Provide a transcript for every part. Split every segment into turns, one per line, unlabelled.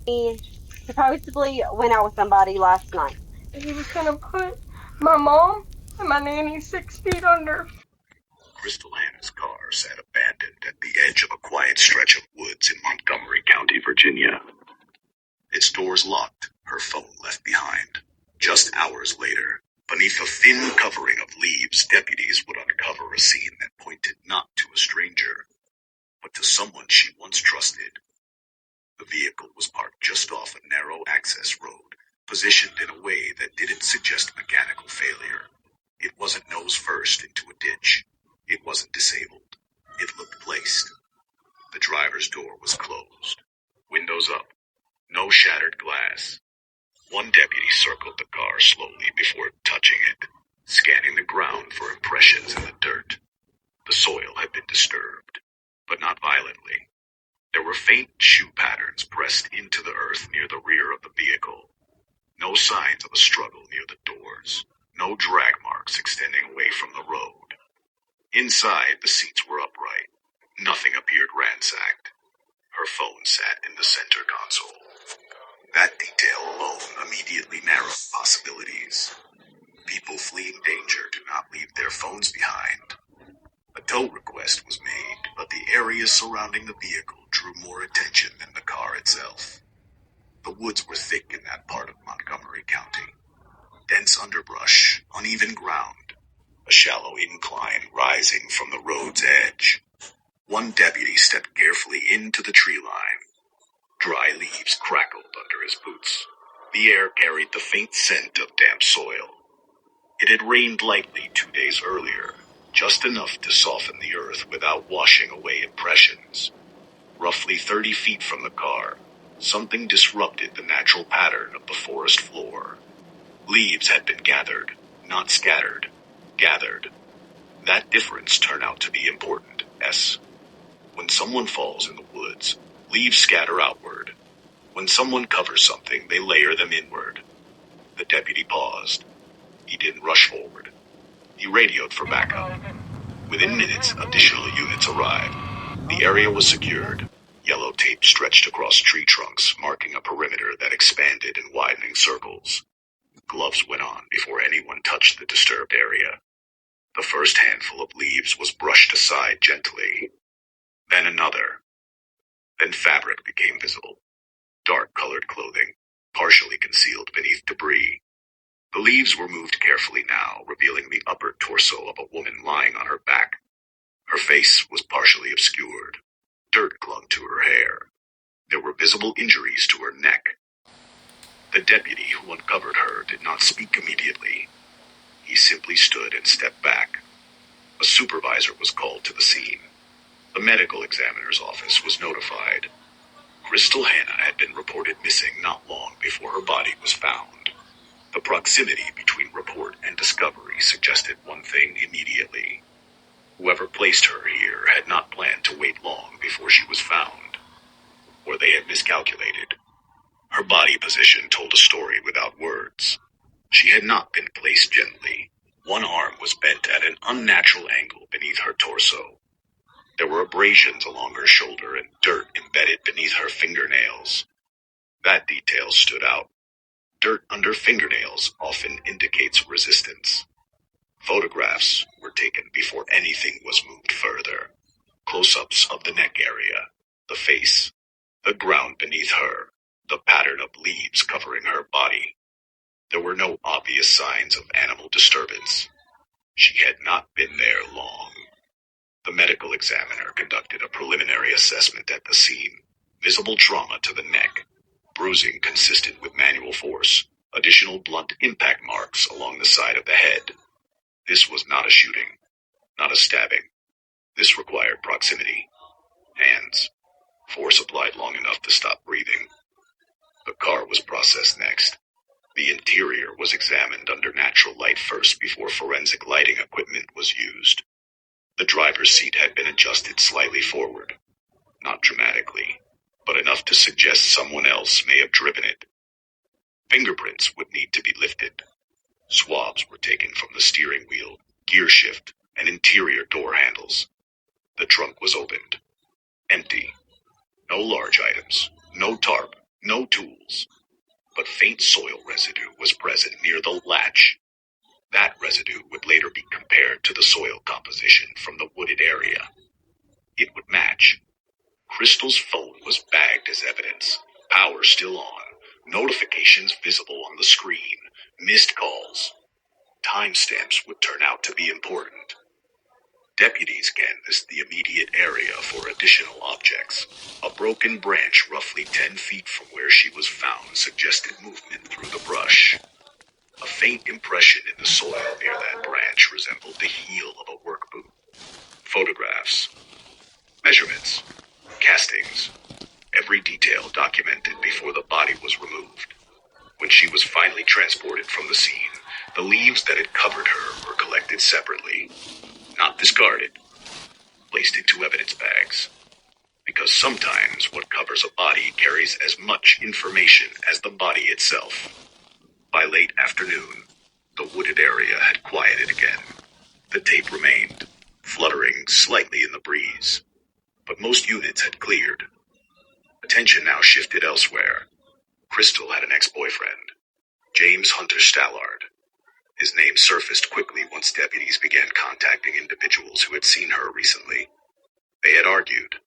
He supposedly went out with somebody last night.
He was gonna put my mom and my nanny 6 feet under.
Crystal Hannah's car sat abandoned at the edge of a quiet stretch of woods in Montgomery County, Virginia. Its doors locked, her phone left behind. Just hours later, beneath a thin covering of leaves, deputies would uncover a scene that pointed not to a stranger, but to someone she once trusted. The vehicle was parked just off a narrow access road, positioned in a way that didn't suggest mechanical failure. It wasn't nose first into a ditch. It wasn't disabled. It looked placed. The driver's door was closed. Windows up. No shattered glass. One deputy circled the car slowly before touching it, scanning the ground for impressions in the dirt. The soil had been disturbed, but not violently. There were faint shoe patterns pressed into the earth near the rear of the vehicle. No signs of a struggle near the doors. No drag marks extending away from the road. Inside, the seats were upright. Nothing appeared ransacked. Her phone sat in the center console. That detail alone immediately narrowed possibilities. People fleeing danger do not leave their phones behind. A tow request was made, but the area surrounding the vehicle drew more attention than the car itself. The woods were thick in that part of Montgomery County. Dense underbrush, uneven ground, a shallow incline rising from the road's edge. One deputy stepped carefully into the tree line. Dry leaves crackled under his boots. The air carried the faint scent of damp soil. It had rained lightly 2 days earlier, just enough to soften the earth without washing away impressions. Roughly 30 feet from the car, something disrupted the natural pattern of the forest floor. Leaves had been gathered, not scattered. Gathered. That difference turned out to be important. When someone falls in the woods, leaves scatter outward. When someone covers something, they layer them inward. The deputy paused. He didn't rush forward. He radioed for backup. Within minutes, additional units arrived. The area was secured. Yellow tape stretched across tree trunks, marking a perimeter that expanded in widening circles. Gloves went on before anyone touched the disturbed area. The first handful of leaves was brushed aside gently. Then another. Then fabric became visible. Dark-colored clothing, partially concealed beneath debris. The leaves were moved carefully now, revealing the upper torso of a woman lying on her back. Her face was partially obscured. Dirt clung to her hair. There were visible injuries to her neck. The deputy who uncovered her did not speak immediately. He simply stood and stepped back. A supervisor was called to the scene. The medical examiner's office was notified. Crystal Hannah had been reported missing not long before her body was found. The proximity between report and discovery suggested one thing immediately. Whoever placed her here had not planned to wait long before she was found. Or they had miscalculated. Her body position told a story without words. She had not been placed gently. One arm was bent at an unnatural angle beneath her torso. There were abrasions along her shoulder and dirt embedded beneath her fingernails. That detail stood out. Dirt under fingernails often indicates resistance. Photographs were taken before anything was moved further. Close-ups of the neck area, the face, the ground beneath her, the pattern of leaves covering her body. There were no obvious signs of animal disturbance. She had not been there long. The medical examiner conducted a preliminary assessment at the scene. Visible trauma to the neck, bruising consistent with manual force, additional blunt impact marks along the side of the head. This was not a shooting, not a stabbing. This required proximity. Hands. Force applied long enough to stop breathing. The car was processed next. The interior was examined under natural light first before forensic lighting equipment was used. The driver's seat had been adjusted slightly forward. Not dramatically, but enough to suggest someone else may have driven it. Fingerprints would need to be lifted. Swabs were taken from the steering wheel, gear shift, and interior door handles. The trunk was opened. Empty. No large items, no tarp, no no tools, but faint soil residue was present near the latch. That residue would later be compared to the soil composition from the wooded area. It would match. Crystal's phone was bagged as evidence, power still on, notifications visible on the screen, missed calls. Timestamps would turn out to be important. Deputies canvassed the immediate area for additional objects. A broken branch roughly 10 feet from where she was found suggested movement through the brush. A faint impression in the soil near that branch resembled the heel of a work boot. Photographs, measurements, castings, every detail documented before the body was removed. When she was finally transported from the scene, the leaves that had covered her were collected separately, not discarded, placed into evidence bags. Because sometimes what covers a body carries as much information as the body itself. By late afternoon, the wooded area had quieted again. The tape remained, fluttering slightly in the breeze, but most units had cleared. Attention now shifted elsewhere. Crystal had an ex-boyfriend, James Hunter Stallard. His name surfaced quickly once deputies began contacting individuals who had seen her recently. They had argued,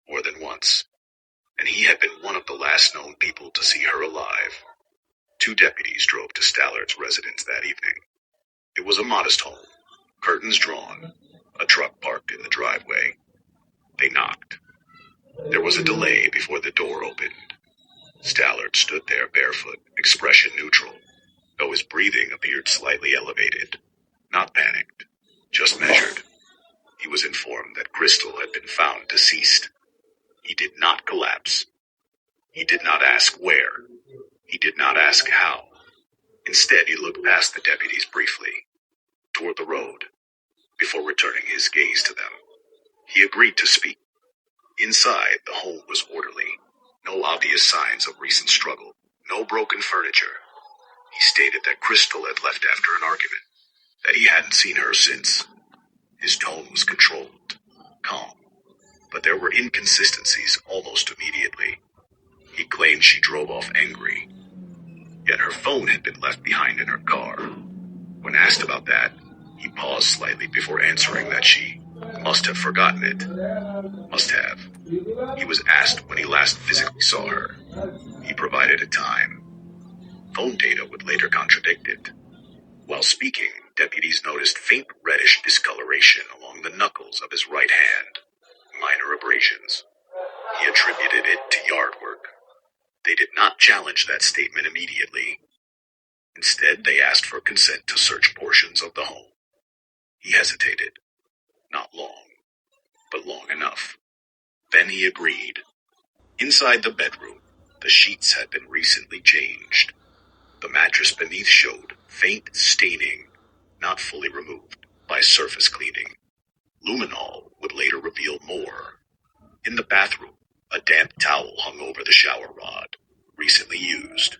more than once, and he had been one of the last known people to see her alive. 2 deputies drove to Stallard's residence that evening. It was a modest home, curtains drawn, a truck parked in the driveway. They knocked. There was a delay before the door opened. Stallard stood there barefoot, expression neutral, though his breathing appeared slightly elevated. Not panicked, just measured. He was informed that Crystal had been found deceased. He did not collapse. He did not ask where. He did not ask how. Instead, he looked past the deputies briefly, toward the road, before returning his gaze to them. He agreed to speak. Inside, the home was orderly. No obvious signs of recent struggle. No broken furniture. He stated that Crystal had left after an argument, that he hadn't seen her since. His tone was controlled, calm, but there were inconsistencies almost immediately. He claimed she drove off angry, yet her phone had been left behind in her car. When asked about that, he paused slightly before answering that she must have forgotten it. Must have. He was asked when he last physically saw her. He provided a time. Phone data would later contradict it. While speaking, deputies noticed faint reddish discoloration along the knuckles of his right hand. Minor abrasions. He attributed it to yard work. They did not challenge that statement immediately. Instead, they asked for consent to search portions of the home. He hesitated. Not long, but long enough. Then he agreed. Inside the bedroom, the sheets had been recently changed. The mattress beneath showed faint staining, not fully removed, by surface cleaning. Luminol would later reveal more. In the bathroom, a damp towel hung over the shower rod, recently used.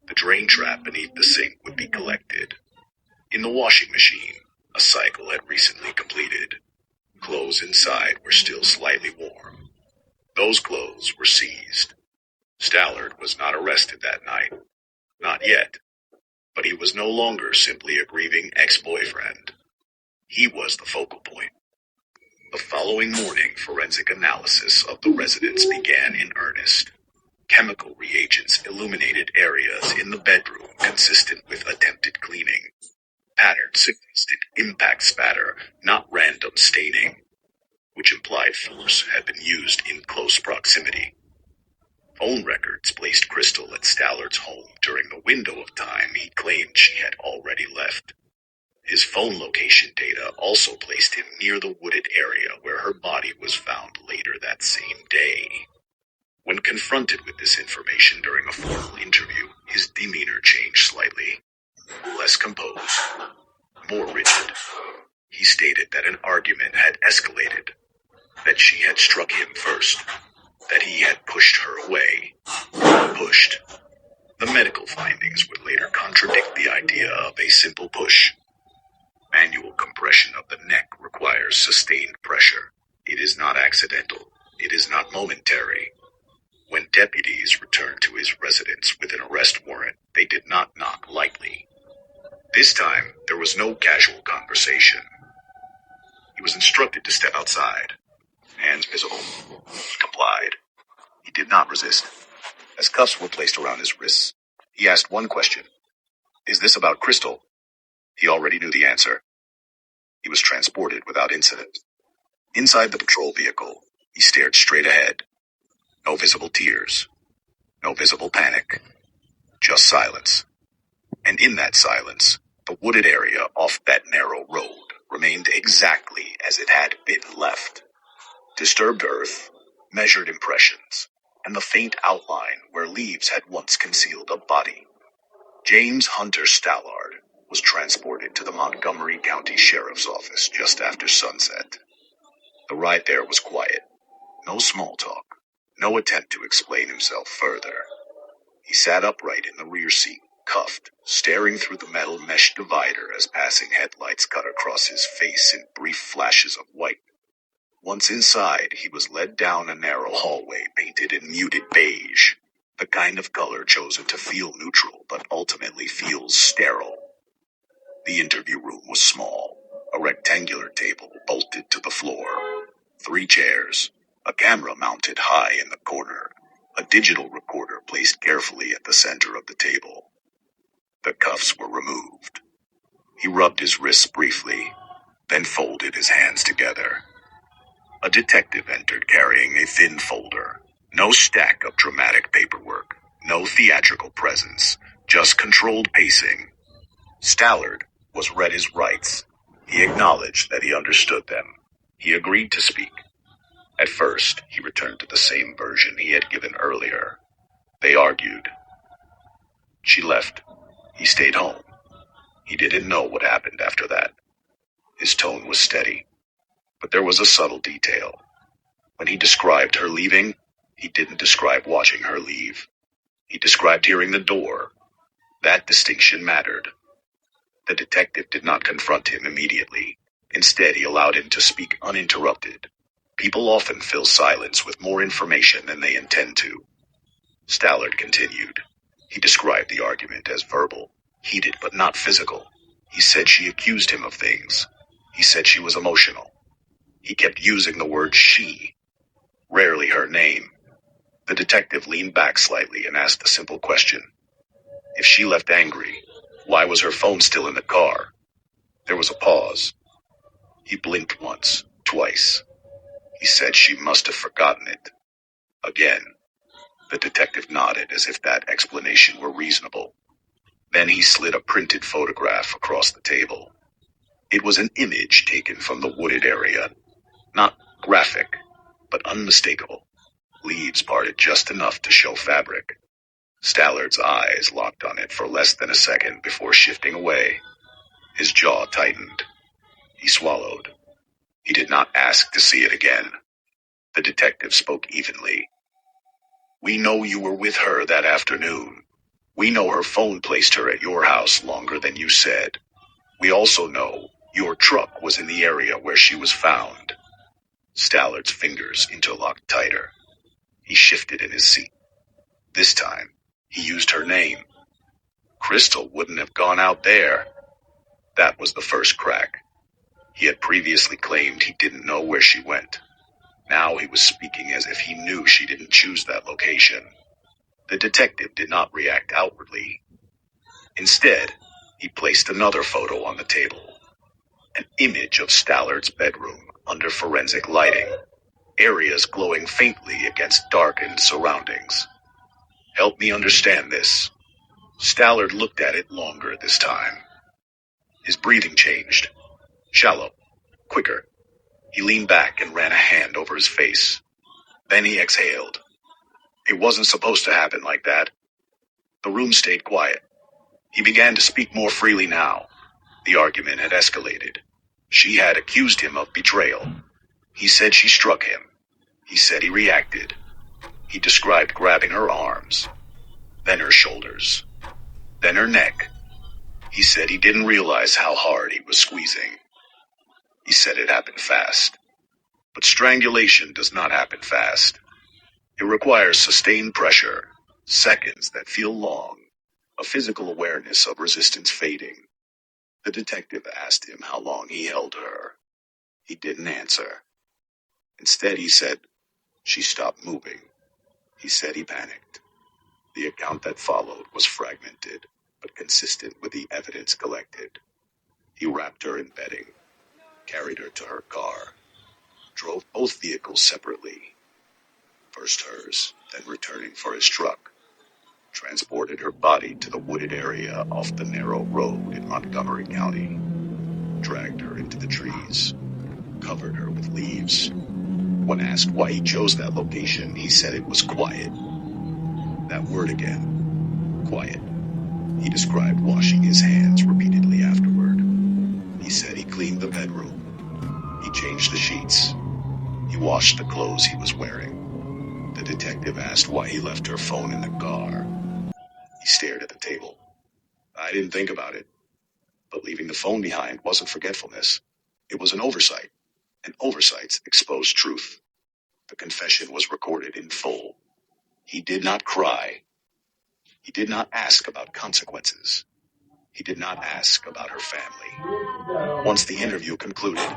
The drain trap beneath the sink would be collected. In the washing machine, a cycle had recently completed. Clothes inside were still slightly warm. Those clothes were seized. Stallard was not arrested that night. Not yet. But he was no longer simply a grieving ex-boyfriend. He was the focal point. The following morning, forensic analysis of the residence began in earnest. Chemical reagents illuminated areas in the bedroom consistent with attempted cleaning. Patterns suggested impact spatter, not random staining, which implied force had been used in close proximity. Phone records placed Crystal at Stallard's home during the window of time he claimed she had already left. His phone location data also placed him near the wooded area where her body was found later that same day. When confronted with this information during a formal interview, his demeanor changed slightly. Less composed, more rigid. He stated that an argument had escalated, that she had struck him first, that he had pushed her away. Pushed. The medical findings would later contradict the idea of a simple push. Manual compression of the neck requires sustained pressure. It is not accidental. It is not momentary. When deputies returned to his residence with an arrest warrant, they did not knock lightly. This time, there was no casual conversation. He was instructed to step outside. Hands visible. He complied. He did not resist. As cuffs were placed around his wrists, he asked one question. Is this about Crystal? He already knew the answer. He was transported without incident. Inside the patrol vehicle, he stared straight ahead. No visible tears. No visible panic. Just silence. And in that silence, the wooded area off that narrow road remained exactly as it had been left. Disturbed earth, measured impressions, and the faint outline where leaves had once concealed a body. James Hunter Stallard was transported to the Montgomery County Sheriff's Office just after sunset. The ride there was quiet. No small talk. No attempt to explain himself further. He sat upright in the rear seat, cuffed, staring through the metal mesh divider as passing headlights cut across his face in brief flashes of white. Once inside, he was led down a narrow hallway painted in muted beige, the kind of color chosen to feel neutral but ultimately feels sterile. The interview room was small, a rectangular table bolted to the floor, 3 chairs, a camera mounted high in the corner, a digital recorder placed carefully at the center of the table. The cuffs were removed. He rubbed his wrists briefly, then folded his hands together. A detective entered carrying a thin folder. No stack of dramatic paperwork, no theatrical presence, just controlled pacing. Stallard was read his rights. He acknowledged that he understood them. He agreed to speak. At first, he returned to the same version he had given earlier. They argued. She left. He stayed home. He didn't know what happened after that. His tone was steady, but there was a subtle detail. When he described her leaving, he didn't describe watching her leave. He described hearing the door. That distinction mattered. The detective did not confront him immediately. Instead, he allowed him to speak uninterrupted. People often fill silence with more information than they intend to. Stallard continued. He described the argument as verbal, heated but not physical. He said she accused him of things. He said she was emotional. He kept using the word she, rarely her name. The detective leaned back slightly and asked a simple question. If she left angry, why was her phone still in the car? There was a pause. He blinked once, twice. He said she must have forgotten it. Again. The detective nodded as if that explanation were reasonable. Then he slid a printed photograph across the table. It was an image taken from the wooded area. Not graphic, but unmistakable. Leaves parted just enough to show fabric. Stallard's eyes locked on it for less than a second before shifting away. His jaw tightened. He swallowed. He did not ask to see it again. The detective spoke evenly. We know you were with her that afternoon. We know her phone placed her at your house longer than you said. We also know your truck was in the area where she was found. Stallard's fingers interlocked tighter. He shifted in his seat. This time, he used her name. Crystal wouldn't have gone out there. That was the first crack. He had previously claimed he didn't know where she went. Now he was speaking as if he knew she didn't choose that location. The detective did not react outwardly. Instead, he placed another photo on the table. An image of Stallard's bedroom under forensic lighting, areas glowing faintly against darkened surroundings. Help me understand this. Stallard looked at it longer this time. His breathing changed. Shallow. Quicker. He leaned back and ran a hand over his face. Then he exhaled. It wasn't supposed to happen like that. The room stayed quiet. He began to speak more freely now. The argument had escalated. She had accused him of betrayal. He said she struck him. He said he reacted. He described grabbing her arms, then her shoulders, then her neck. He said he didn't realize how hard he was squeezing. He said it happened fast. But strangulation does not happen fast. It requires sustained pressure, seconds that feel long, a physical awareness of resistance fading. The detective asked him how long he held her. He didn't answer. Instead, he said, "She stopped moving." He said he panicked. The account that followed was fragmented, but consistent with the evidence collected. He wrapped her in bedding, carried her to her car, drove both vehicles separately, first hers, then returning for his truck, transported her body to the wooded area off the narrow road in Montgomery County, dragged her into the trees, covered her with leaves. When asked why he chose that location, he said it was quiet. That word again, quiet. He described washing his hands repeatedly afterward. He said he cleaned the bedroom. He changed the sheets. He washed the clothes he was wearing. The detective asked why he left her phone in the car. He stared at the table. "I didn't think about it. But leaving the phone behind wasn't forgetfulness. It was an oversight. And oversights expose truth." The confession was recorded in full. He did not cry. He did not ask about consequences. He did not ask about her family. Once the interview concluded,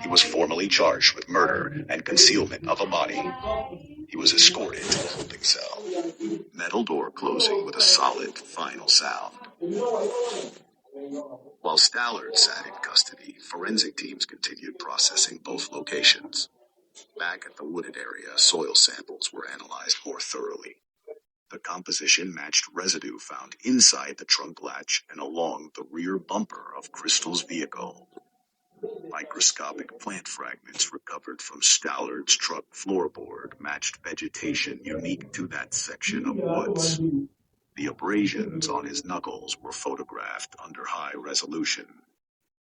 he was formally charged with murder and concealment of a body. He was escorted to the holding cell, metal door closing with a solid final sound. While Stallard sat in custody, forensic teams continued processing both locations. Back at the wooded area, soil samples were analyzed more thoroughly. The composition matched residue found inside the trunk latch and along the rear bumper of Crystal's vehicle. Microscopic plant fragments recovered from Stallard's truck floorboard matched vegetation unique to that section of woods. The abrasions on his knuckles were photographed under high resolution.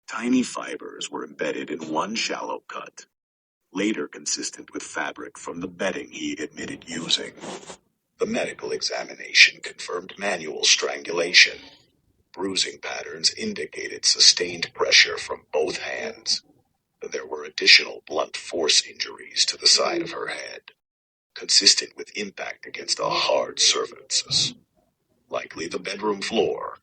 Tiny fibers were embedded in one shallow cut, later consistent with fabric from the bedding he admitted using. The medical examination confirmed manual strangulation. Bruising patterns indicated sustained pressure from both hands. There were additional blunt force injuries to the side of her head, consistent with impact against a hard surface, likely the bedroom floor.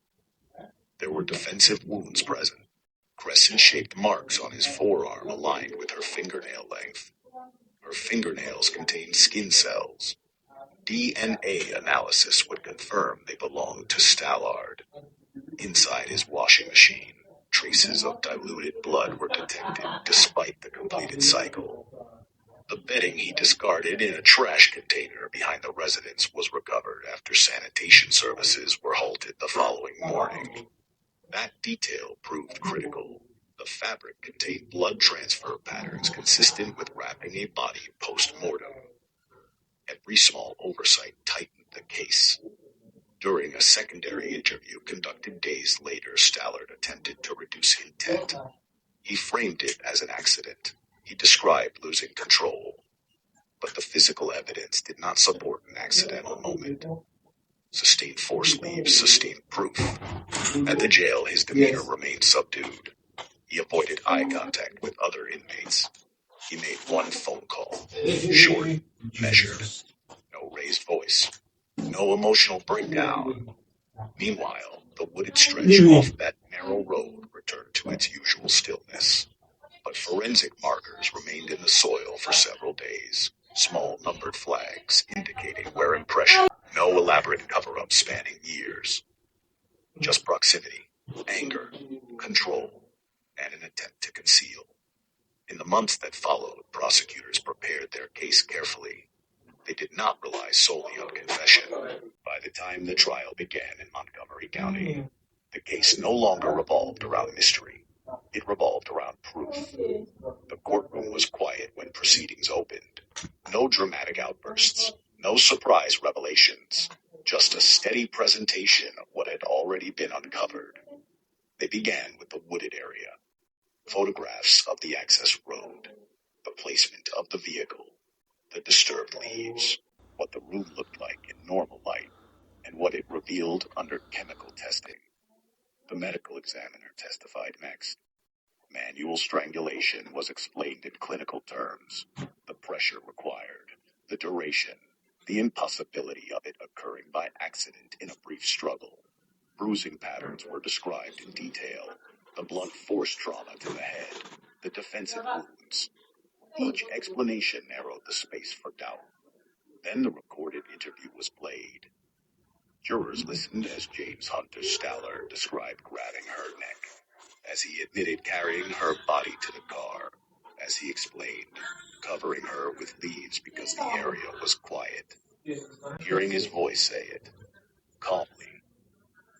There were defensive wounds present, crescent-shaped marks on his forearm aligned with her fingernail length. Her fingernails contained skin cells. DNA analysis would confirm they belonged to Stallard. Inside his washing machine, traces of diluted blood were detected despite the completed cycle. The bedding he discarded in a trash container behind the residence was recovered after sanitation services were halted the following morning. That detail proved critical. The fabric contained blood transfer patterns consistent with wrapping a body post-mortem. Every small oversight tightened the case. During a secondary interview conducted days later, Stallard attempted to reduce intent. He framed it as an accident. He described losing control. But the physical evidence did not support an accidental moment. Sustained force leaves sustained proof. At the jail, his demeanor remained subdued. He avoided eye contact with other inmates. He made one phone call, short, measured, no raised voice, no emotional breakdown. Meanwhile, the wooded stretch off that narrow road returned to its usual stillness. But forensic markers remained in the soil for several days, small numbered flags indicating where impression, no elaborate cover-up spanning years. Just proximity, anger, control, and an attempt to conceal. In the months that followed, prosecutors prepared their case carefully. They did not rely solely on confession. By the time the trial began in Montgomery County, the case no longer revolved around mystery. It revolved around proof. The courtroom was quiet when proceedings opened. No dramatic outbursts, no surprise revelations, just a steady presentation of what had already been uncovered. They began with the wooded area. Photographs of the access road, the placement of the vehicle, the disturbed leaves, what the room looked like in normal light, and what it revealed under chemical testing. The medical examiner testified next. Manual strangulation was explained in clinical terms, the pressure required, the duration, the impossibility of it occurring by accident in a brief struggle. Bruising patterns were described in detail, the blunt force trauma to the head, the defensive wounds. Each explanation narrowed the space for doubt. Then the recorded interview was played. Jurors listened as James Hunter Staller described grabbing her neck, as he admitted carrying her body to the car, as he explained, covering her with leaves because the area was quiet. Hearing his voice say it, calmly,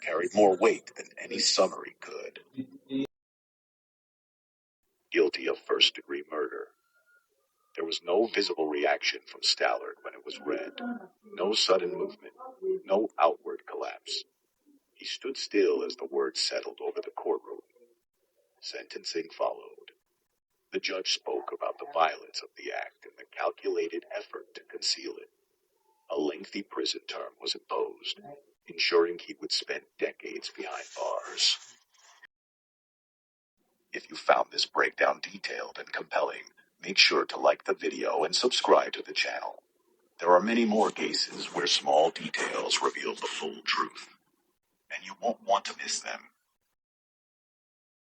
carried more weight than any summary could. Guilty of first-degree murder. There was no visible reaction from Stallard when it was read. No sudden movement. No outward collapse. He stood still as the words settled over the courtroom. Sentencing followed. The judge spoke about the violence of the act and the calculated effort to conceal it. A lengthy prison term was imposed, ensuring he would spend decades behind bars. If you found this breakdown detailed and compelling, make sure to like the video and subscribe to the channel. There are many more cases where small details reveal the full truth, and you won't want to miss them.